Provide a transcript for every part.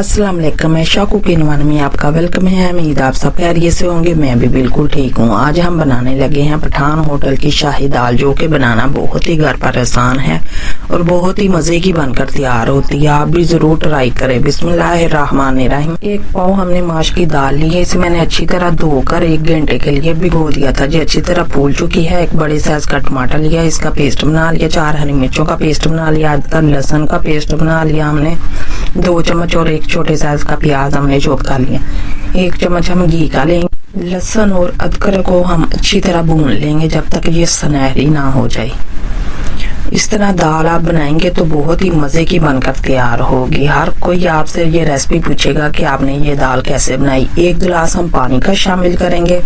अस्सलाम वालेकुम, मैं शाकू के नवान में आपका वेलकम है। उम्मीद आप सब खैरियत से होंगे। मैं भी बिल्कुल ठीक हूँ। आज हम बनाने लगे हैं पठान होटल की शाही दाल, जो कि बनाना बहुत ही घर पर आसान है और बहुत ही मजे की बनकर तैयार होती है। आप भी जरूर ट्राई करें। बिस्मिल्लाहिर्रहमानिर्रहीम। 1 पाव हमने माश की दाल ली है। इसे मैंने अच्छी तरह धोकर 1 घंटे के लिए भिगो दिया था। जो अच्छी तरह फूल चुकी है। 1 बड़े साइज का टमाटर लिया, इसका पेस्ट बना लिया। 4 हरी मिर्चों का पेस्ट बना लिया। आधा लहसुन का पेस्ट बना लिया हमने। 2 चम्मच और 1 छोटे साइज का प्याज हमने चॉप कर लिया। 1 चम्मच हम घी का लेंगे। लहसुन और अदरक को हम अच्छी तरह भून लेंगे जब तक ये सुनहरी ना हो जाए। इस तरह दाल आप बनाएंगे तो बहुत ही मजे की बनकर तैयार होगी। हर कोई आपसे ये रेसिपी पूछेगा कि आपने ये दाल कैसे बनाई। 1 गिलास हम पानी का शामिल करेंगे।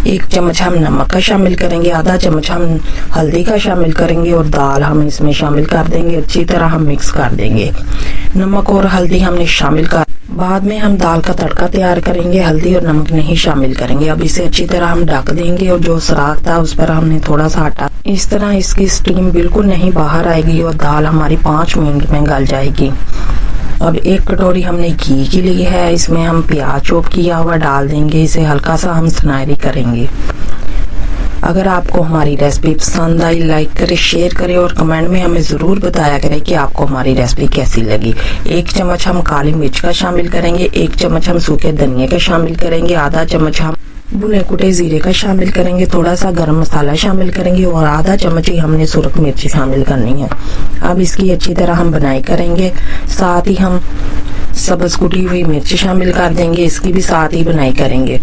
1 चम्मच हम नमक का शामिल करेंगे। आधा चम्मच हम हल्दी का शामिल करेंगे और दाल हम इसमें शामिल कर देंगे। अच्छी तरह हम मिक्स कर देंगे। नमक और हल्दी हमने शामिल कर, बाद में हम दाल का तड़का तैयार करेंगे। हल्दी और नमक नहीं शामिल करेंगे। अब इसे अच्छी तरह हम ढक देंगे और जो सुराख था उस पर हमने थोड़ा सा आटा, इस तरह इसकी स्टीम बिल्कुल नहीं बाहर आएगी और दाल हमारी 5 मिनट में गल जाएगी। अब 1 कटोरी हमने घी की ली है। इसमें हम प्याज चॉप किया हुआ डाल देंगे। इसे हल्का सा हम सुनहरी करेंगे। अगर आपको हमारी रेसिपी पसंद आई, लाइक करें, शेयर करें और कमेंट में हमें जरूर बताया करें कि आपको हमारी रेसिपी कैसी लगी। 1 चम्मच हम काली मिर्च का शामिल करेंगे। 1 चम्मच हम सूखे धनिया का शामिल करेंगे। आधा चम्मच हम भुने कुटे जीरे का शामिल करेंगे। थोड़ा सा गरम मसाला शामिल करेंगे और आधा चम्मच ही हमने सुरख मिर्ची शामिल करनी है। अब इसकी अच्छी तरह हम बनाई करेंगे। साथ ही हम सब्ज कुटी हुई मिर्च शामिल कर देंगे। इसकी भी साथ ही बनाई करेंगे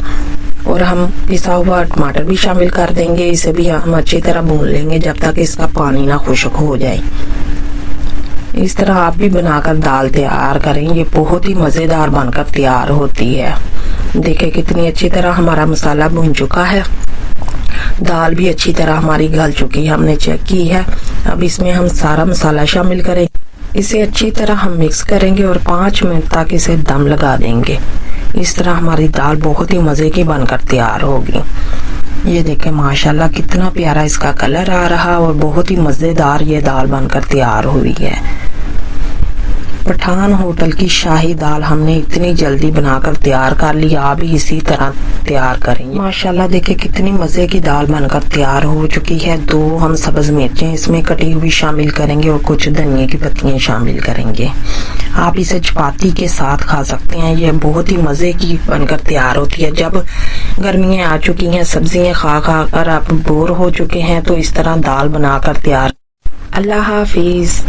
और हम पिसा हुआ टमाटर भी शामिल कर देंगे। इसे भी हम अच्छी तरह भून लेंगे जब तक इसका पानी ना खुश्क हो जाए। इस तरह आप भी बनाकर दाल तैयार करेंगे। बहुत ही मजेदार बनकर तैयार होती है। देखिए कितनी अच्छी तरह हमारा मसाला भून चुका है। दाल भी अच्छी तरह हमारी गल चुकी है, हमने चेक की है। अब इसमें हम सारा मसाला शामिल करेंगे। इसे अच्छी तरह हम मिक्स करेंगे और 5 मिनट तक इसे दम लगा देंगे। इस तरह हमारी दाल बहुत ही मजे की बनकर तैयार होगी। ये देखें माशाल्लाह कितना प्यारा इसका कलर आ रहा और बहुत ही मजेदार ये दाल बनकर तैयार हुई है। पठान होटल की शाही दाल हमने इतनी जल्दी बनाकर तैयार कर ली। आप भी इसी तरह तैयार करेंगे। माशाल्लाह देखिए कितनी मजे की दाल बनकर तैयार हो चुकी है। 2 हम सब्ज मिर्चें इसमें कटी हुई शामिल करेंगे और कुछ धनिया की पत्तियां शामिल करेंगे। आप इसे चपाती के साथ खा सकते हैं। ये बहुत ही मजे की बनकर तैयार होती है। जब गर्मियां आ चुकी हैं, सब्जियां खा खा कर आप बोर हो चुके हैं, तो इस तरह दाल बनाकर तैयार। अल्लाह हाफिज।